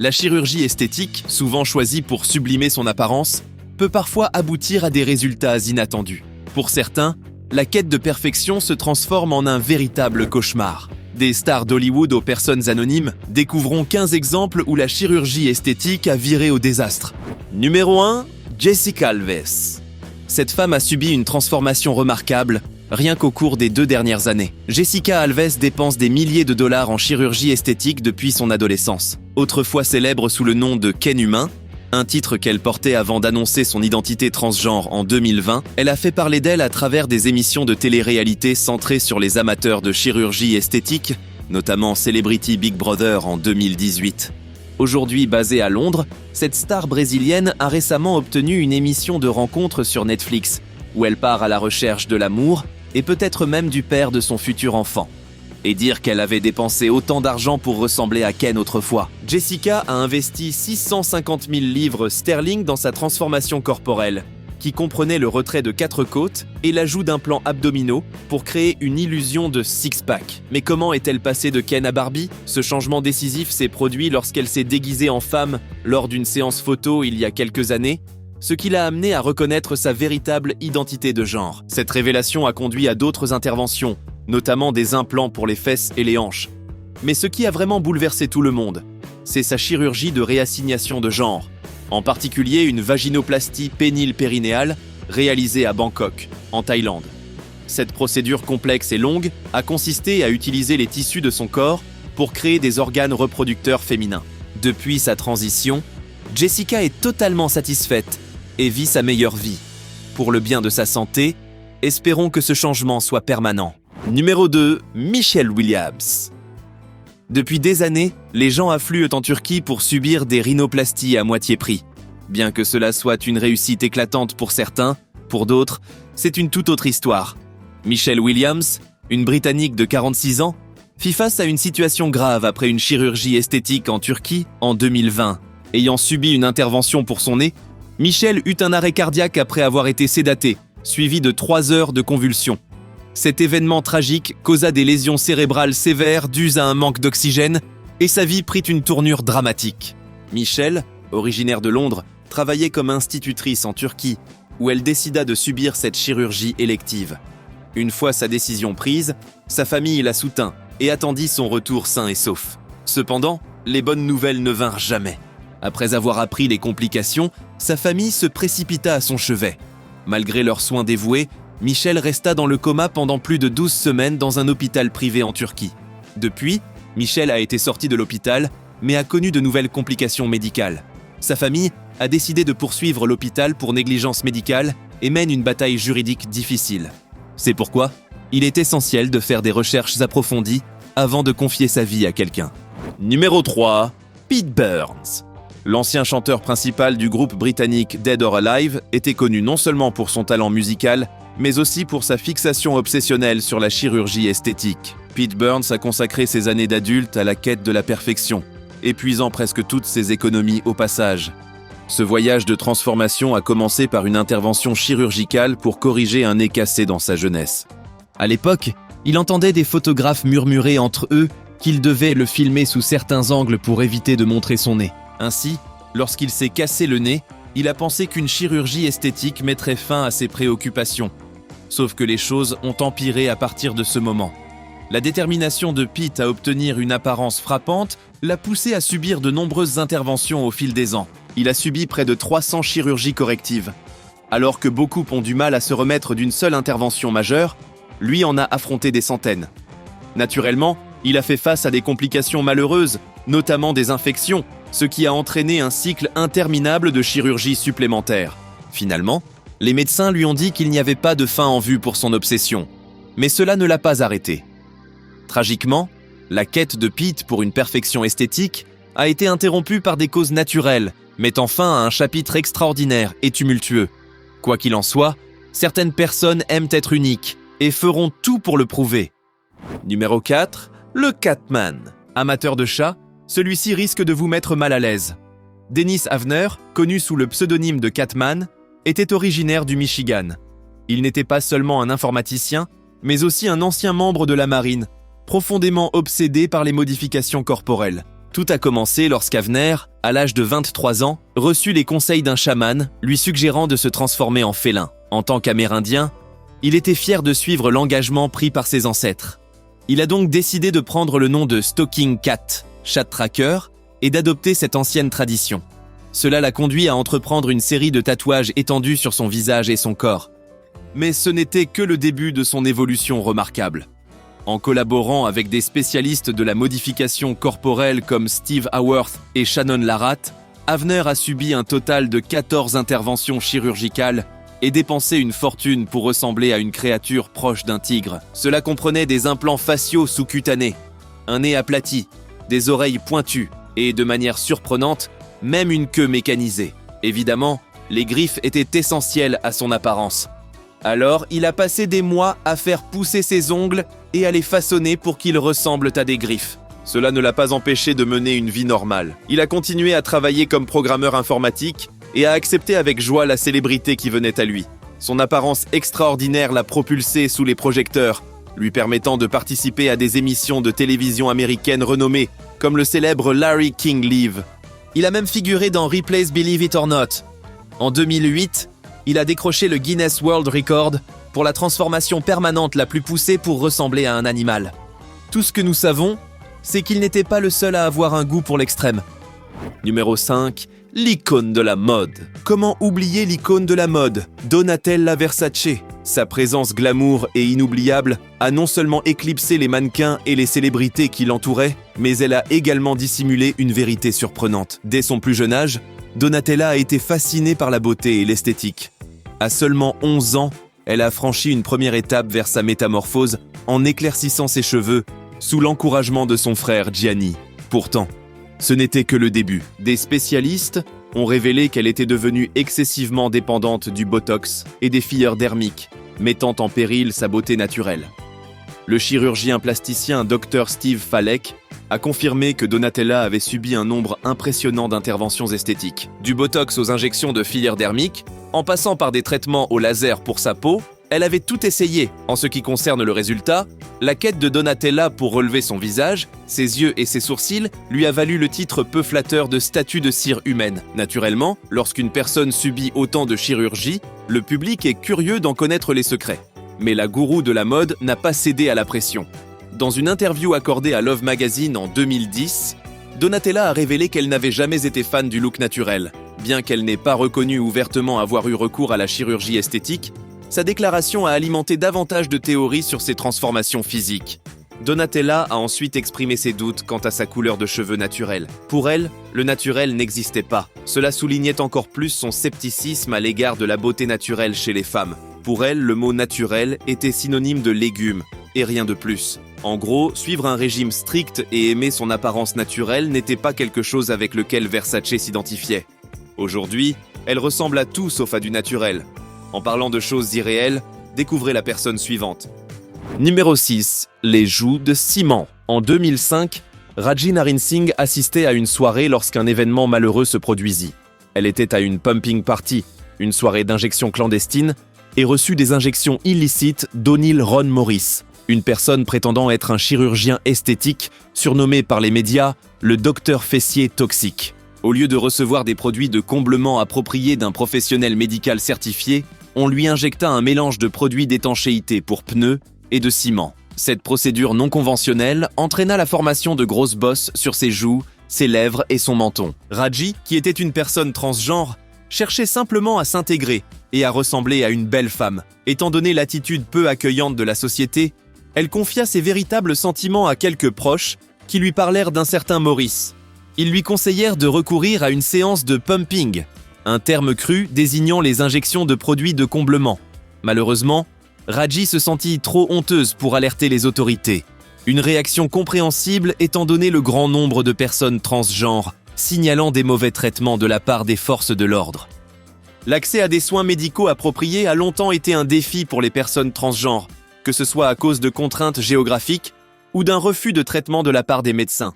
La chirurgie esthétique, souvent choisie pour sublimer son apparence, peut parfois aboutir à des résultats inattendus. Pour certains, la quête de perfection se transforme en un véritable cauchemar. Des stars d'Hollywood aux personnes anonymes, découvrons 15 exemples où la chirurgie esthétique a viré au désastre. Numéro 1, Jessica Alves. Cette femme a subi une transformation remarquable, rien qu'au cours des 2 dernières années. Jessica Alves dépense des milliers de dollars en chirurgie esthétique depuis son adolescence. Autrefois célèbre sous le nom de Ken Humain, un titre qu'elle portait avant d'annoncer son identité transgenre en 2020, elle a fait parler d'elle à travers des émissions de télé-réalité centrées sur les amateurs de chirurgie esthétique, notamment Celebrity Big Brother en 2018. Aujourd'hui basée à Londres, cette star brésilienne a récemment obtenu une émission de rencontre sur Netflix, où elle part à la recherche de l'amour et peut-être même du père de son futur enfant. Et dire qu'elle avait dépensé autant d'argent pour ressembler à Ken autrefois. Jessica a investi 650 000 livres sterling dans sa transformation corporelle, qui comprenait le retrait de 4 côtes et l'ajout d'implants abdominaux pour créer une illusion de six-pack. Mais comment est-elle passée de Ken à Barbie ? Ce changement décisif s'est produit lorsqu'elle s'est déguisée en femme lors d'une séance photo il y a quelques années, ce qui l'a amenée à reconnaître sa véritable identité de genre. Cette révélation a conduit à d'autres interventions, notamment des implants pour les fesses et les hanches. Mais ce qui a vraiment bouleversé tout le monde, c'est sa chirurgie de réassignation de genre, en particulier une vaginoplastie pénile-périnéale réalisée à Bangkok, en Thaïlande. Cette procédure complexe et longue a consisté à utiliser les tissus de son corps pour créer des organes reproducteurs féminins. Depuis sa transition, Jessica est totalement satisfaite et vit sa meilleure vie. Pour le bien de sa santé, espérons que ce changement soit permanent. Numéro 2, Michelle Williams. Depuis des années, les gens affluent en Turquie pour subir des rhinoplasties à moitié prix. Bien que cela soit une réussite éclatante pour certains, pour d'autres, c'est une toute autre histoire. Michelle Williams, une Britannique de 46 ans, fit face à une situation grave après une chirurgie esthétique en Turquie en 2020. Ayant subi une intervention pour son nez, Michelle eut un arrêt cardiaque après avoir été sédatée, suivi de 3 heures de convulsions. Cet événement tragique causa des lésions cérébrales sévères dues à un manque d'oxygène et sa vie prit une tournure dramatique. Michelle, originaire de Londres, travaillait comme institutrice en Turquie, où elle décida de subir cette chirurgie élective. Une fois sa décision prise, sa famille la soutint et attendit son retour sain et sauf. Cependant, les bonnes nouvelles ne vinrent jamais. Après avoir appris les complications, sa famille se précipita à son chevet. Malgré leurs soins dévoués, Michelle resta dans le coma pendant plus de 12 semaines dans un hôpital privé en Turquie. Depuis, Michelle a été sortie de l'hôpital, mais a connu de nouvelles complications médicales. Sa famille a décidé de poursuivre l'hôpital pour négligence médicale et mène une bataille juridique difficile. C'est pourquoi il est essentiel de faire des recherches approfondies avant de confier sa vie à quelqu'un. Numéro 3, Pete Burns. L'ancien chanteur principal du groupe britannique Dead or Alive était connu non seulement pour son talent musical, mais aussi pour sa fixation obsessionnelle sur la chirurgie esthétique. Pete Burns a consacré ses années d'adulte à la quête de la perfection, épuisant presque toutes ses économies au passage. Ce voyage de transformation a commencé par une intervention chirurgicale pour corriger un nez cassé dans sa jeunesse. À l'époque, il entendait des photographes murmurer entre eux qu'il devait le filmer sous certains angles pour éviter de montrer son nez. Ainsi, lorsqu'il s'est cassé le nez, il a pensé qu'une chirurgie esthétique mettrait fin à ses préoccupations. Sauf que les choses ont empiré à partir de ce moment. La détermination de Pete à obtenir une apparence frappante l'a poussé à subir de nombreuses interventions au fil des ans. Il a subi près de 300 chirurgies correctives. Alors que beaucoup ont du mal à se remettre d'une seule intervention majeure, lui en a affronté des centaines. Naturellement, il a fait face à des complications malheureuses, notamment des infections, ce qui a entraîné un cycle interminable de chirurgie supplémentaires. Finalement, les médecins lui ont dit qu'il n'y avait pas de fin en vue pour son obsession. Mais cela ne l'a pas arrêté. Tragiquement, la quête de Pete pour une perfection esthétique a été interrompue par des causes naturelles, mettant fin à un chapitre extraordinaire et tumultueux. Quoi qu'il en soit, certaines personnes aiment être uniques et feront tout pour le prouver. Numéro 4, le Catman. Amateur de chats, celui-ci risque de vous mettre mal à l'aise. Dennis Havner, connu sous le pseudonyme de Catman, était originaire du Michigan. Il n'était pas seulement un informaticien, mais aussi un ancien membre de la marine, profondément obsédé par les modifications corporelles. Tout a commencé lorsqu'Havner à l'âge de 23 ans, reçut les conseils d'un chaman lui suggérant de se transformer en félin. En tant qu'Amérindien, il était fier de suivre l'engagement pris par ses ancêtres. Il a donc décidé de prendre le nom de Stalking Cat, chat tracker, et d'adopter cette ancienne tradition. Cela l'a conduit à entreprendre une série de tatouages étendus sur son visage et son corps. Mais ce n'était que le début de son évolution remarquable. En collaborant avec des spécialistes de la modification corporelle comme Steve Haworth et Shannon Larratt, Avner a subi un total de 14 interventions chirurgicales et dépensé une fortune pour ressembler à une créature proche d'un tigre. Cela comprenait des implants faciaux sous-cutanés, un nez aplati, des oreilles pointues et, de manière surprenante, même une queue mécanisée. Évidemment, les griffes étaient essentielles à son apparence. Alors, il a passé des mois à faire pousser ses ongles et à les façonner pour qu'ils ressemblent à des griffes. Cela ne l'a pas empêché de mener une vie normale. Il a continué à travailler comme programmeur informatique et a accepté avec joie la célébrité qui venait à lui. Son apparence extraordinaire l'a propulsé sous les projecteurs, lui permettant de participer à des émissions de télévision américaines renommées, comme le célèbre Larry King Live. Il a même figuré dans Ripley's Believe It or Not. En 2008, il a décroché le Guinness World Record pour la transformation permanente la plus poussée pour ressembler à un animal. Tout ce que nous savons, c'est qu'il n'était pas le seul à avoir un goût pour l'extrême. Numéro 5, l'icône de la mode. Comment oublier l'icône de la mode, Donatella Versace? Sa présence glamour et inoubliable a non seulement éclipsé les mannequins et les célébrités qui l'entouraient, mais elle a également dissimulé une vérité surprenante. Dès son plus jeune âge, Donatella a été fascinée par la beauté et l'esthétique. À seulement 11 ans, elle a franchi une première étape vers sa métamorphose en éclaircissant ses cheveux sous l'encouragement de son frère Gianni. Pourtant, ce n'était que le début. Des spécialistes ont révélé qu'elle était devenue excessivement dépendante du botox et des fillers dermiques, mettant en péril sa beauté naturelle. Le chirurgien plasticien Dr Steve Falek a confirmé que Donatella avait subi un nombre impressionnant d'interventions esthétiques. Du botox aux injections de fillers dermiques, en passant par des traitements au laser pour sa peau, elle avait tout essayé. En ce qui concerne le résultat, la quête de Donatella pour relever son visage, ses yeux et ses sourcils lui a valu le titre peu flatteur de statue de cire humaine. Naturellement, lorsqu'une personne subit autant de chirurgie, le public est curieux d'en connaître les secrets. Mais la gourou de la mode n'a pas cédé à la pression. Dans une interview accordée à Love Magazine en 2010, Donatella a révélé qu'elle n'avait jamais été fan du look naturel. Bien qu'elle n'ait pas reconnu ouvertement avoir eu recours à la chirurgie esthétique, sa déclaration a alimenté davantage de théories sur ses transformations physiques. Donatella a ensuite exprimé ses doutes quant à sa couleur de cheveux naturelle. Pour elle, le naturel n'existait pas. Cela soulignait encore plus son scepticisme à l'égard de la beauté naturelle chez les femmes. Pour elle, le mot naturel était synonyme de légume, et rien de plus. En gros, suivre un régime strict et aimer son apparence naturelle n'était pas quelque chose avec lequel Versace s'identifiait. Aujourd'hui, elle ressemble à tout sauf à du naturel. En parlant de choses irréelles, découvrez la personne suivante. Numéro 6. Les joues de ciment. En 2005, Raji Narain Singh assistait à une soirée lorsqu'un événement malheureux se produisit. Elle était à une pumping party, une soirée d'injection clandestine, et reçut des injections illicites d'O'Neil Ron Morris, une personne prétendant être un chirurgien esthétique, surnommé par les médias le docteur fessier toxique. Au lieu de recevoir des produits de comblement appropriés d'un professionnel médical certifié, on lui injecta un mélange de produits d'étanchéité pour pneus et de ciment. Cette procédure non conventionnelle entraîna la formation de grosses bosses sur ses joues, ses lèvres et son menton. Raji, qui était une personne transgenre, cherchait simplement à s'intégrer et à ressembler à une belle femme. Étant donné l'attitude peu accueillante de la société, elle confia ses véritables sentiments à quelques proches qui lui parlèrent d'un certain Maurice. Ils lui conseillèrent de recourir à une séance de pumping, un terme cru désignant les injections de produits de comblement. Malheureusement, Raji se sentit trop honteuse pour alerter les autorités. Une réaction compréhensible étant donné le grand nombre de personnes transgenres signalant des mauvais traitements de la part des forces de l'ordre. L'accès à des soins médicaux appropriés a longtemps été un défi pour les personnes transgenres, que ce soit à cause de contraintes géographiques ou d'un refus de traitement de la part des médecins.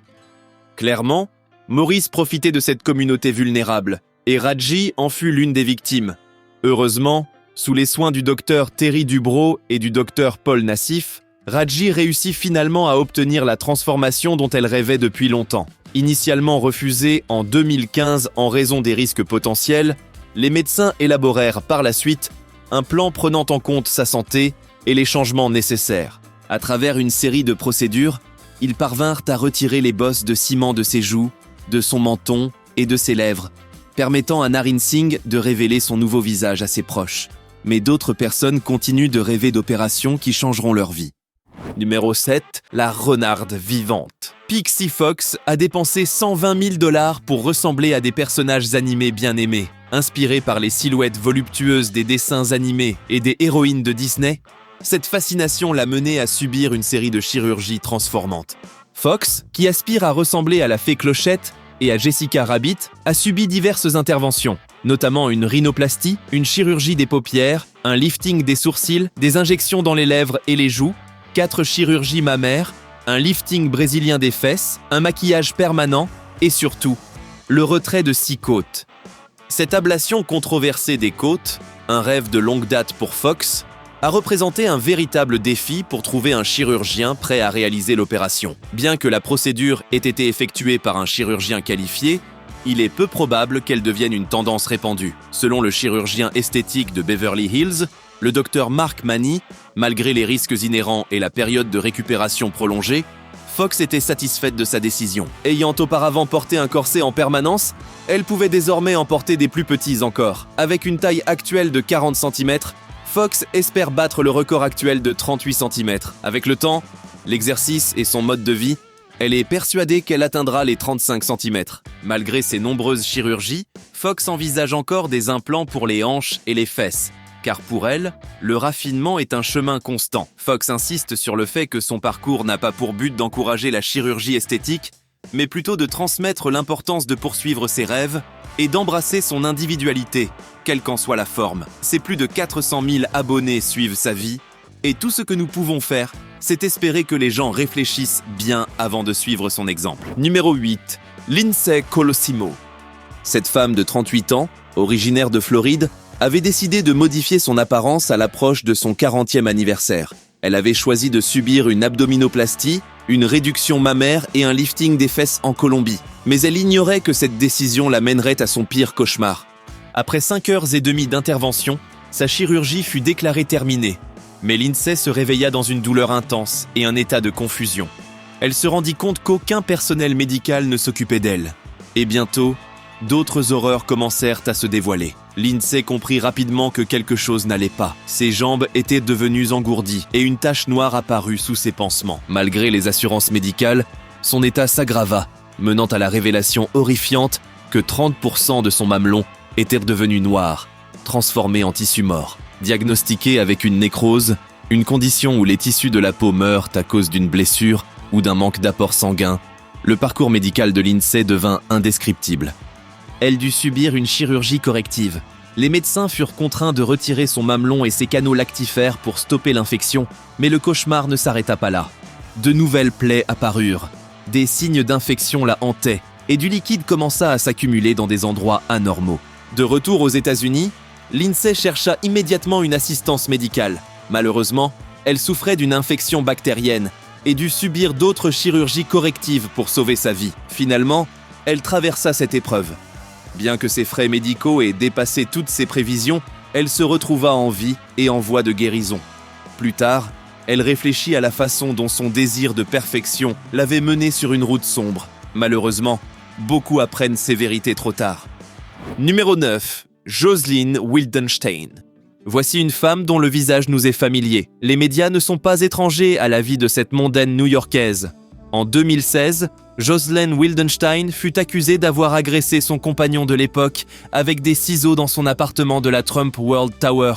Clairement, Maurice profitait de cette communauté vulnérable, et Raji en fut l'une des victimes. Heureusement, sous les soins du docteur Terry Dubrow et du docteur Paul Nassif, Raji réussit finalement à obtenir la transformation dont elle rêvait depuis longtemps. Initialement refusée en 2015 en raison des risques potentiels, les médecins élaborèrent par la suite un plan prenant en compte sa santé et les changements nécessaires. À travers une série de procédures, ils parvinrent à retirer les bosses de ciment de ses joues, de son menton et de ses lèvres, permettant à Naren Singh de révéler son nouveau visage à ses proches. Mais d'autres personnes continuent de rêver d'opérations qui changeront leur vie. Numéro 7, la renarde vivante. Pixie Fox a dépensé 120 000 $ pour ressembler à des personnages animés bien aimés. Inspirée par les silhouettes voluptueuses des dessins animés et des héroïnes de Disney, cette fascination l'a menée à subir une série de chirurgies transformantes. Fox, qui aspire à ressembler à la fée Clochette et à Jessica Rabbit, a subi diverses interventions, notamment une rhinoplastie, une chirurgie des paupières, un lifting des sourcils, des injections dans les lèvres et les joues, 4 chirurgies mammaires, un lifting brésilien des fesses, un maquillage permanent et surtout, le retrait de 6 côtes. Cette ablation controversée des côtes, un rêve de longue date pour Fox, a représenté un véritable défi pour trouver un chirurgien prêt à réaliser l'opération. Bien que la procédure ait été effectuée par un chirurgien qualifié, il est peu probable qu'elle devienne une tendance répandue. Selon le chirurgien esthétique de Beverly Hills, le docteur Mark Manny, malgré les risques inhérents et la période de récupération prolongée, Fox était satisfaite de sa décision. Ayant auparavant porté un corset en permanence, elle pouvait désormais en porter des plus petits encore. Avec une taille actuelle de 40 cm, Fox espère battre le record actuel de 38 cm. Avec le temps, l'exercice et son mode de vie, elle est persuadée qu'elle atteindra les 35 cm. Malgré ses nombreuses chirurgies, Fox envisage encore des implants pour les hanches et les fesses. Car pour elle, le raffinement est un chemin constant. Fox insiste sur le fait que son parcours n'a pas pour but d'encourager la chirurgie esthétique, mais plutôt de transmettre l'importance de poursuivre ses rêves et d'embrasser son individualité, quelle qu'en soit la forme. Ses plus de 400 000 abonnés suivent sa vie, et tout ce que nous pouvons faire, c'est espérer que les gens réfléchissent bien avant de suivre son exemple. Numéro 8. Lindsay Colosimo. Cette femme de 38 ans, originaire de Floride, avait décidé de modifier son apparence à l'approche de son 40e anniversaire. Elle avait choisi de subir une abdominoplastie, une réduction mammaire et un lifting des fesses en Colombie. Mais elle ignorait que cette décision la mènerait à son pire cauchemar. Après 5h30 d'intervention, sa chirurgie fut déclarée terminée. Mais Lindsay se réveilla dans une douleur intense et un état de confusion. Elle se rendit compte qu'aucun personnel médical ne s'occupait d'elle. Et bientôt, d'autres horreurs commencèrent à se dévoiler. Lindsay comprit rapidement que quelque chose n'allait pas. Ses jambes étaient devenues engourdies et une tache noire apparut sous ses pansements. Malgré les assurances médicales, son état s'aggrava, menant à la révélation horrifiante que 30% de son mamelon était devenu noir, transformé en tissu mort. Diagnostiqué avec une nécrose, une condition où les tissus de la peau meurent à cause d'une blessure ou d'un manque d'apport sanguin, le parcours médical de Lindsay devint indescriptible. Elle dut subir une chirurgie corrective. Les médecins furent contraints de retirer son mamelon et ses canaux lactifères pour stopper l'infection, mais le cauchemar ne s'arrêta pas là. De nouvelles plaies apparurent, des signes d'infection la hantaient, et du liquide commença à s'accumuler dans des endroits anormaux. De retour aux États-Unis, Lindsay chercha immédiatement une assistance médicale. Malheureusement, elle souffrait d'une infection bactérienne et dut subir d'autres chirurgies correctives pour sauver sa vie. Finalement, elle traversa cette épreuve. Bien que ses frais médicaux aient dépassé toutes ses prévisions, elle se retrouva en vie et en voie de guérison. Plus tard, elle réfléchit à la façon dont son désir de perfection l'avait menée sur une route sombre. Malheureusement, beaucoup apprennent ces vérités trop tard. Numéro 9. Jocelyn Wildenstein. Voici une femme dont le visage nous est familier. Les médias ne sont pas étrangers à la vie de cette mondaine new-yorkaise. En 2016, Jocelyn Wildenstein fut accusée d'avoir agressé son compagnon de l'époque avec des ciseaux dans son appartement de la Trump World Tower.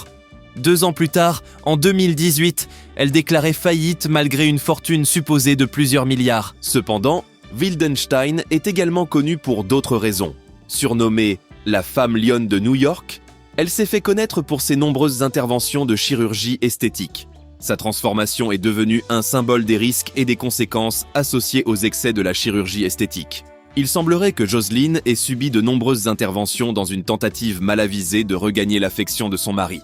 2 ans plus tard, en 2018, elle déclarait faillite malgré une fortune supposée de plusieurs milliards. Cependant, Wildenstein est également connue pour d'autres raisons. Surnommée « la femme lionne de New York », elle s'est fait connaître pour ses nombreuses interventions de chirurgie esthétique. Sa transformation est devenue un symbole des risques et des conséquences associés aux excès de la chirurgie esthétique. Il semblerait que Jocelyn ait subi de nombreuses interventions dans une tentative mal avisée de regagner l'affection de son mari.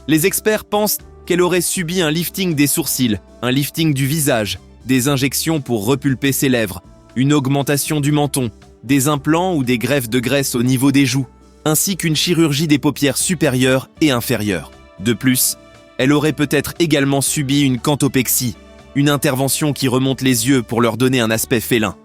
Les experts pensent qu'elle aurait subi un lifting des sourcils, un lifting du visage, des injections pour repulper ses lèvres, une augmentation du menton, des implants ou des greffes de graisse au niveau des joues, ainsi qu'une chirurgie des paupières supérieures et inférieures. De plus, elle aurait peut-être également subi une cantopexie, une intervention qui remonte les yeux pour leur donner un aspect félin.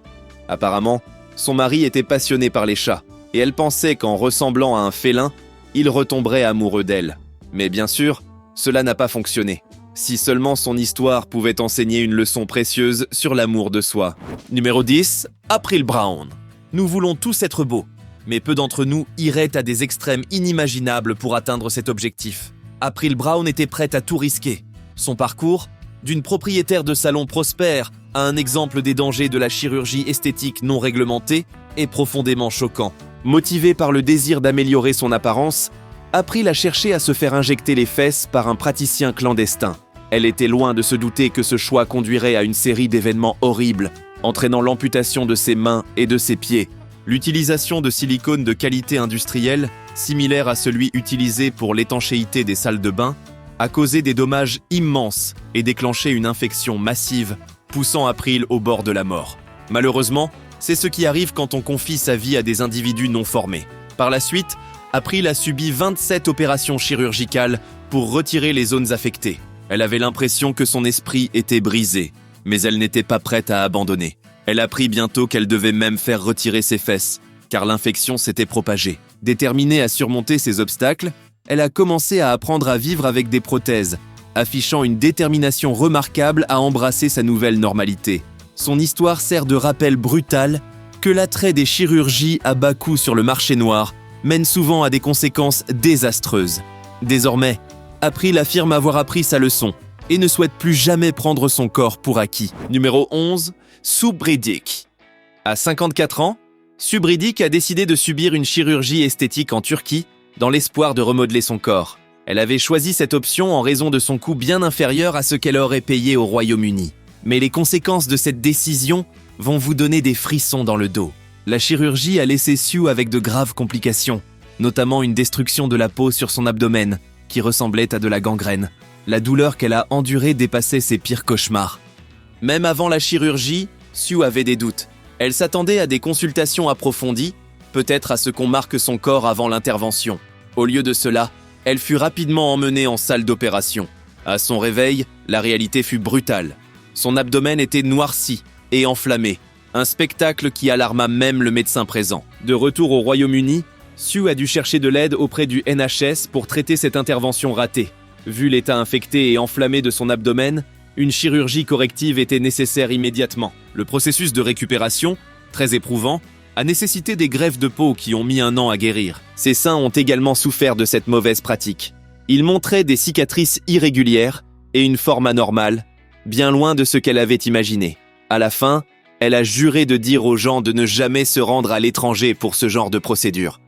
Apparemment, son mari était passionné par les chats, et elle pensait qu'en ressemblant à un félin, il retomberait amoureux d'elle. Mais bien sûr, cela n'a pas fonctionné. Si seulement son histoire pouvait enseigner une leçon précieuse sur l'amour de soi. Numéro 10, April Brown. Nous voulons tous être beaux, mais peu d'entre nous iraient à des extrêmes inimaginables pour atteindre cet objectif. April Brown était prête à tout risquer. Son parcours, d'une propriétaire de salon prospère à un exemple des dangers de la chirurgie esthétique non réglementée, est profondément choquant. Motivée par le désir d'améliorer son apparence, April a cherché à se faire injecter les fesses par un praticien clandestin. Elle était loin de se douter que ce choix conduirait à une série d'événements horribles, entraînant l'amputation de ses mains et de ses pieds. L'utilisation de silicone de qualité industrielle, similaire à celui utilisé pour l'étanchéité des salles de bain, a causé des dommages immenses et déclenché une infection massive, poussant April au bord de la mort. Malheureusement, c'est ce qui arrive quand on confie sa vie à des individus non formés. Par la suite, April a subi 27 opérations chirurgicales pour retirer les zones affectées. Elle avait l'impression que son esprit était brisé, mais elle n'était pas prête à abandonner. Elle apprit bientôt qu'elle devait même faire retirer ses fesses, car l'infection s'était propagée. Déterminée à surmonter ces obstacles, elle a commencé à apprendre à vivre avec des prothèses, affichant une détermination remarquable à embrasser sa nouvelle normalité. Son histoire sert de rappel brutal que l'attrait des chirurgies à bas coût sur le marché noir mène souvent à des conséquences désastreuses. Désormais, April affirme avoir appris sa leçon et ne souhaite plus jamais prendre son corps pour acquis. Numéro 11, Subridik. À 54 ans, Subridik a décidé de subir une chirurgie esthétique en Turquie dans l'espoir de remodeler son corps. Elle avait choisi cette option en raison de son coût bien inférieur à ce qu'elle aurait payé au Royaume-Uni. Mais les conséquences de cette décision vont vous donner des frissons dans le dos. La chirurgie a laissé Sue avec de graves complications, notamment une destruction de la peau sur son abdomen, qui ressemblait à de la gangrène. La douleur qu'elle a endurée dépassait ses pires cauchemars. Même avant la chirurgie, Sue avait des doutes. Elle s'attendait à des consultations approfondies, peut-être à ce qu'on marque son corps avant l'intervention. Au lieu de cela, elle fut rapidement emmenée en salle d'opération. À son réveil, la réalité fut brutale. Son abdomen était noirci et enflammé, un spectacle qui alarma même le médecin présent. De retour au Royaume-Uni, Sue a dû chercher de l'aide auprès du NHS pour traiter cette intervention ratée. Vu l'état infecté et enflammé de son abdomen, une chirurgie corrective était nécessaire immédiatement. Le processus de récupération, très éprouvant, a nécessité des greffes de peau qui ont mis 1 an à guérir. Ses seins ont également souffert de cette mauvaise pratique. Ils montraient des cicatrices irrégulières et une forme anormale, bien loin de ce qu'elle avait imaginé. À la fin, elle a juré de dire aux gens de ne jamais se rendre à l'étranger pour ce genre de procédure.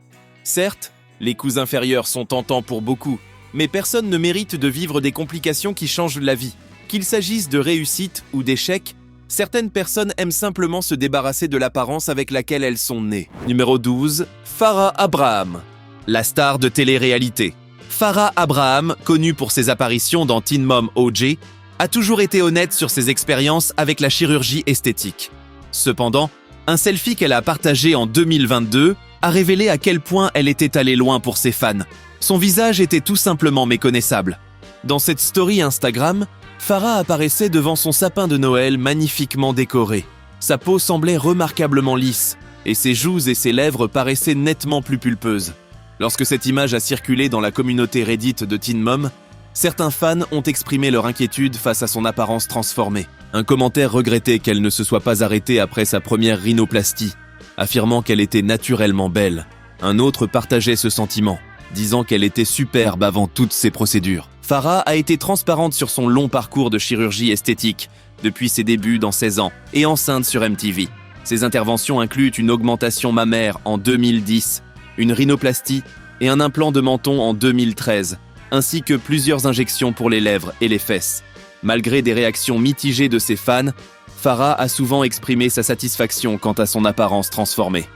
Certes, les coûts inférieurs sont tentants pour beaucoup, mais personne ne mérite de vivre des complications qui changent la vie. Qu'il s'agisse de réussite ou d'échec, certaines personnes aiment simplement se débarrasser de l'apparence avec laquelle elles sont nées. Numéro 12, Farrah Abraham, la star de télé-réalité. Farrah Abraham, connue pour ses apparitions dans Teen Mom OJ, a toujours été honnête sur ses expériences avec la chirurgie esthétique. Cependant, un selfie qu'elle a partagé en 2022 a révélé à quel point elle était allée loin pour ses fans. Son visage était tout simplement méconnaissable. Dans cette story Instagram, Farrah apparaissait devant son sapin de Noël magnifiquement décoré. Sa peau semblait remarquablement lisse, et ses joues et ses lèvres paraissaient nettement plus pulpeuses. Lorsque cette image a circulé dans la communauté Reddit de Teen Mom, certains fans ont exprimé leur inquiétude face à son apparence transformée. Un commentaire regrettait qu'elle ne se soit pas arrêtée après sa première rhinoplastie, affirmant qu'elle était naturellement belle. Un autre partageait ce sentiment, disant qu'elle était superbe avant toutes ces procédures. Farrah a été transparente sur son long parcours de chirurgie esthétique, depuis ses débuts dans 16 ans, et enceinte sur MTV. Ses interventions incluent une augmentation mammaire en 2010, une rhinoplastie et un implant de menton en 2013, ainsi que plusieurs injections pour les lèvres et les fesses. Malgré des réactions mitigées de ses fans, Farrah a souvent exprimé sa satisfaction quant à son apparence transformée.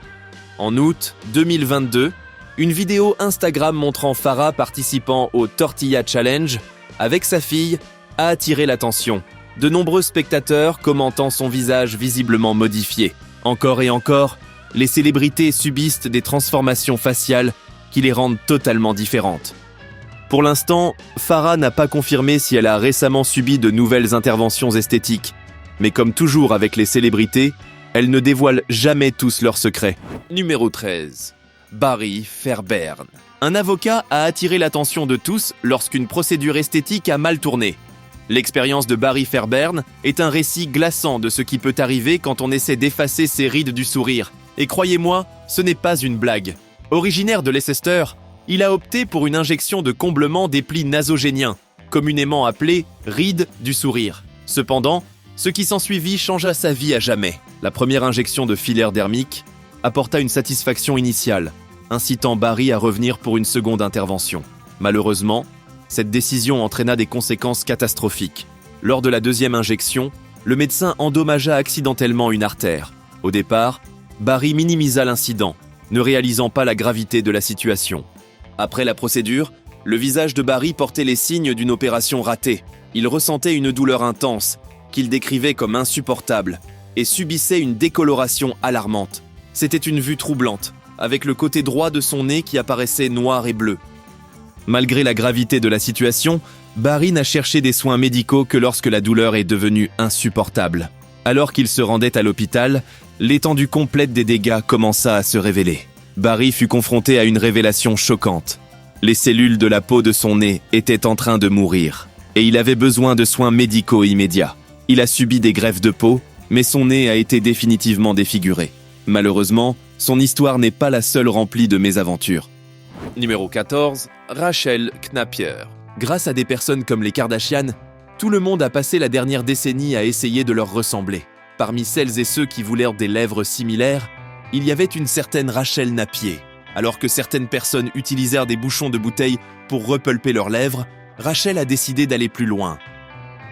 En août 2022, une vidéo Instagram montrant Farrah participant au Tortilla Challenge avec sa fille, a attiré l'attention. De nombreux spectateurs commentant son visage visiblement modifié. Encore et encore, les célébrités subissent des transformations faciales qui les rendent totalement différentes. Pour l'instant, Farah n'a pas confirmé si elle a récemment subi de nouvelles interventions esthétiques. Mais comme toujours avec les célébrités, elle ne dévoile jamais tous leurs secrets. Numéro 13. Barry Fairbairn. Un avocat a attiré l'attention de tous lorsqu'une procédure esthétique a mal tourné. L'expérience de Barry Fairbairn est un récit glaçant de ce qui peut arriver quand on essaie d'effacer ses rides du sourire. Et croyez-moi, ce n'est pas une blague. Originaire de Leicester, il a opté pour une injection de comblement des plis nasogéniens, communément appelée rides du sourire. Cependant, ce qui s'ensuivit changea sa vie à jamais. La première injection de filaire dermique apporta une satisfaction initiale, incitant Barry à revenir pour une seconde intervention. Malheureusement, cette décision entraîna des conséquences catastrophiques. Lors de la deuxième injection, le médecin endommagea accidentellement une artère. Au départ, Barry minimisa l'incident, ne réalisant pas la gravité de la situation. Après la procédure, le visage de Barry portait les signes d'une opération ratée. Il ressentait une douleur intense, qu'il décrivait comme insupportable, et subissait une décoloration alarmante. C'était une vue troublante, avec le côté droit de son nez qui apparaissait noir et bleu. Malgré la gravité de la situation, Barry n'a cherché des soins médicaux que lorsque la douleur est devenue insupportable. Alors qu'il se rendait à l'hôpital, l'étendue complète des dégâts commença à se révéler. Barry fut confronté à une révélation choquante. Les cellules de la peau de son nez étaient en train de mourir, et il avait besoin de soins médicaux immédiats. Il a subi des greffes de peau, mais son nez a été définitivement défiguré. Malheureusement, son histoire n'est pas la seule remplie de mésaventures. Numéro 14. Rachel Knapier. Grâce à des personnes comme les Kardashian, tout le monde a passé la dernière décennie à essayer de leur ressembler. Parmi celles et ceux qui voulaient des lèvres similaires, il y avait une certaine Rachel Napier. Alors que certaines personnes utilisèrent des bouchons de bouteille pour repulper leurs lèvres, Rachel a décidé d'aller plus loin.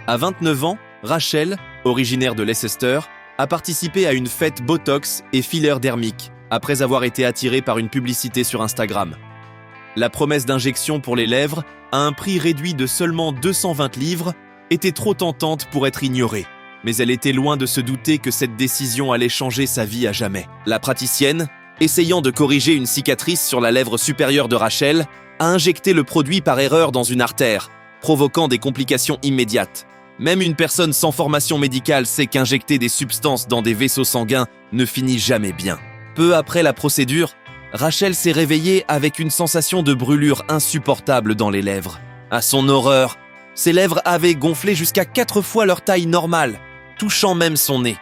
À 29 ans, Rachel, originaire de Leicester, a participé à une fête Botox et filler dermique, après avoir été attirée par une publicité sur Instagram. La promesse d'injection pour les lèvres, à un prix réduit de seulement 220 livres, était trop tentante pour être ignorée. Mais elle était loin de se douter que cette décision allait changer sa vie à jamais. La praticienne, essayant de corriger une cicatrice sur la lèvre supérieure de Rachel, a injecté le produit par erreur dans une artère, provoquant des complications immédiates. Même une personne sans formation médicale sait qu'injecter des substances dans des vaisseaux sanguins ne finit jamais bien. Peu après la procédure, Rachel s'est réveillée avec une sensation de brûlure insupportable dans les lèvres. À son horreur, ses lèvres avaient gonflé jusqu'à 4 fois leur taille normale, touchant même son nez.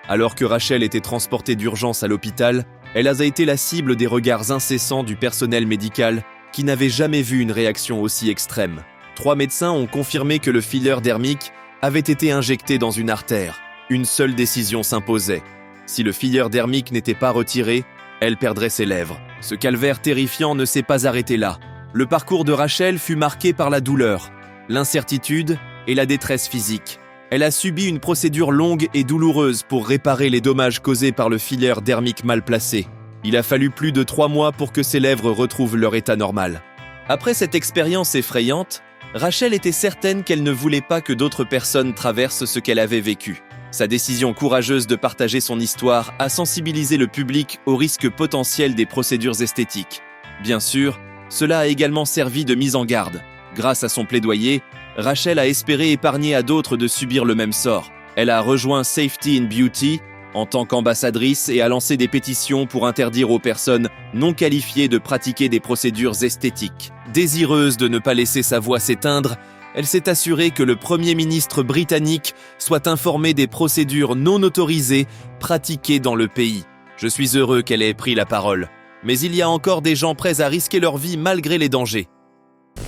Alors que Rachel était transportée d'urgence à l'hôpital, elle a été la cible des regards incessants du personnel médical qui n'avait jamais vu une réaction aussi extrême. 3 médecins ont confirmé que le filler dermique avait été injecté dans une artère. Une seule décision s'imposait. Si le filler dermique n'était pas retiré, elle perdrait ses lèvres. Ce calvaire terrifiant ne s'est pas arrêté là. Le parcours de Rachel fut marqué par la douleur, l'incertitude et la détresse physique. Elle a subi une procédure longue et douloureuse pour réparer les dommages causés par le filler dermique mal placé. Il a fallu plus de 3 mois pour que ses lèvres retrouvent leur état normal. Après cette expérience effrayante, Rachel était certaine qu'elle ne voulait pas que d'autres personnes traversent ce qu'elle avait vécu. Sa décision courageuse de partager son histoire a sensibilisé le public aux risques potentiels des procédures esthétiques. Bien sûr, cela a également servi de mise en garde. Grâce à son plaidoyer, Rachel a espéré épargner à d'autres de subir le même sort. Elle a rejoint Safety in Beauty en tant qu'ambassadrice et a lancé des pétitions pour interdire aux personnes non qualifiées de pratiquer des procédures esthétiques. Désireuse de ne pas laisser sa voix s'éteindre, elle s'est assurée que le Premier ministre britannique soit informé des procédures non autorisées pratiquées dans le pays. Je suis heureux qu'elle ait pris la parole, mais il y a encore des gens prêts à risquer leur vie malgré les dangers.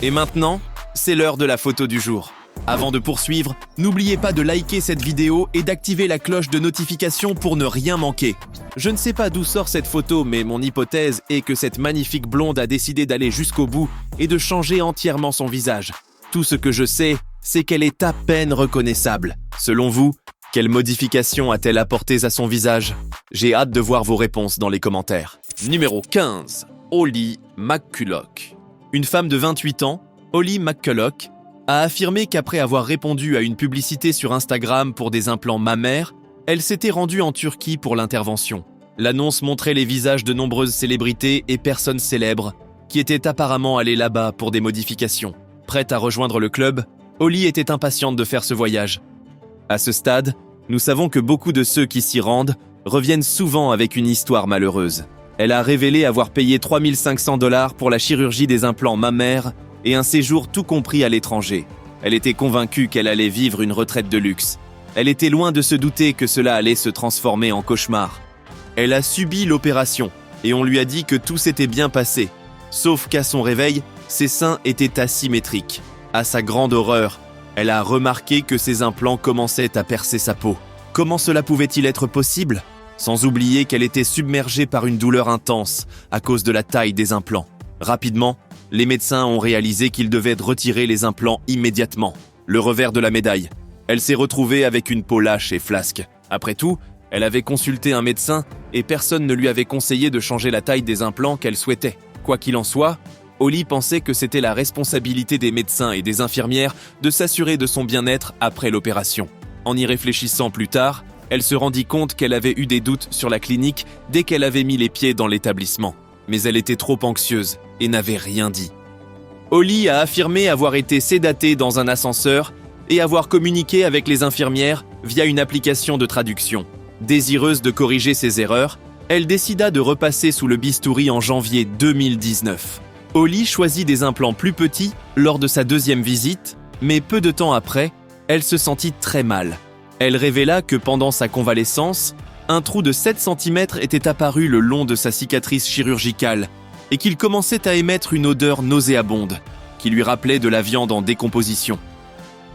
Et maintenant, c'est l'heure de la photo du jour. Avant de poursuivre, n'oubliez pas de liker cette vidéo et d'activer la cloche de notification pour ne rien manquer. Je ne sais pas d'où sort cette photo, mais mon hypothèse est que cette magnifique blonde a décidé d'aller jusqu'au bout et de changer entièrement son visage. Tout ce que je sais, c'est qu'elle est à peine reconnaissable. Selon vous, quelles modifications a-t-elle apportées à son visage? J'ai hâte de voir vos réponses dans les commentaires. Numéro 15. Holly McCulloch. Une femme de 28 ans, Holly McCulloch, a affirmé qu'après avoir répondu à une publicité sur Instagram pour des implants mammaires, elle s'était rendue en Turquie pour l'intervention. L'annonce montrait les visages de nombreuses célébrités et personnes célèbres qui étaient apparemment allées là-bas pour des modifications. Prête à rejoindre le club, Holly était impatiente de faire ce voyage. À ce stade, nous savons que beaucoup de ceux qui s'y rendent reviennent souvent avec une histoire malheureuse. Elle a révélé avoir payé 3 500 $ pour la chirurgie des implants mammaires et un séjour tout compris à l'étranger. Elle était convaincue qu'elle allait vivre une retraite de luxe. Elle était loin de se douter que cela allait se transformer en cauchemar. Elle a subi l'opération et on lui a dit que tout s'était bien passé. Sauf qu'à son réveil, ses seins étaient asymétriques. À sa grande horreur, elle a remarqué que ses implants commençaient à percer sa peau. Comment cela pouvait-il être possible ? Sans oublier qu'elle était submergée par une douleur intense à cause de la taille des implants. Rapidement, les médecins ont réalisé qu'ils devaient retirer les implants immédiatement. Le revers de la médaille, elle s'est retrouvée avec une peau lâche et flasque. Après tout, elle avait consulté un médecin et personne ne lui avait conseillé de changer la taille des implants qu'elle souhaitait. Quoi qu'il en soit, Holly pensait que c'était la responsabilité des médecins et des infirmières de s'assurer de son bien-être après l'opération. En y réfléchissant plus tard, elle se rendit compte qu'elle avait eu des doutes sur la clinique dès qu'elle avait mis les pieds dans l'établissement. Mais elle était trop anxieuse et n'avait rien dit. Holly a affirmé avoir été sédatée dans un ascenseur et avoir communiqué avec les infirmières via une application de traduction. Désireuse de corriger ses erreurs, elle décida de repasser sous le bistouri en janvier 2019. Holly choisit des implants plus petits lors de sa deuxième visite, mais peu de temps après, elle se sentit très mal. Elle révéla que pendant sa convalescence, un trou de 7 cm était apparu le long de sa cicatrice chirurgicale et qu'il commençait à émettre une odeur nauséabonde qui lui rappelait de la viande en décomposition.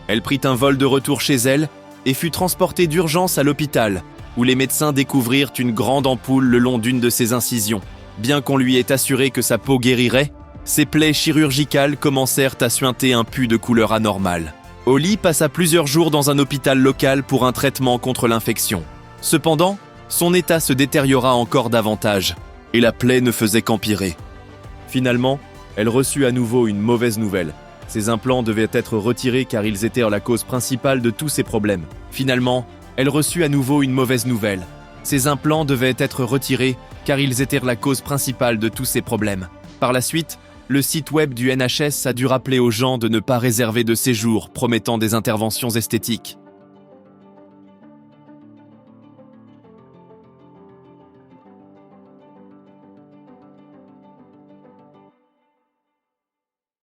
Elle prit un vol de retour chez elle et fut transportée d'urgence à l'hôpital où les médecins découvrirent une grande ampoule le long d'une de ses incisions. Bien qu'on lui ait assuré que sa peau guérirait, ses plaies chirurgicales commencèrent à suinter un pus de couleur anormale. Holly passa plusieurs jours dans un hôpital local pour un traitement contre l'infection. Cependant, son état se détériora encore davantage et la plaie ne faisait qu'empirer. Finalement, elle reçut à nouveau une mauvaise nouvelle. Ses implants devaient être retirés car ils étaient la cause principale de tous ses problèmes. Finalement, elle reçut à nouveau une mauvaise nouvelle. Ses implants devaient être retirés car ils étaient la cause principale de tous ses problèmes. Par la suite, le site web du NHS a dû rappeler aux gens de ne pas réserver de séjours promettant des interventions esthétiques.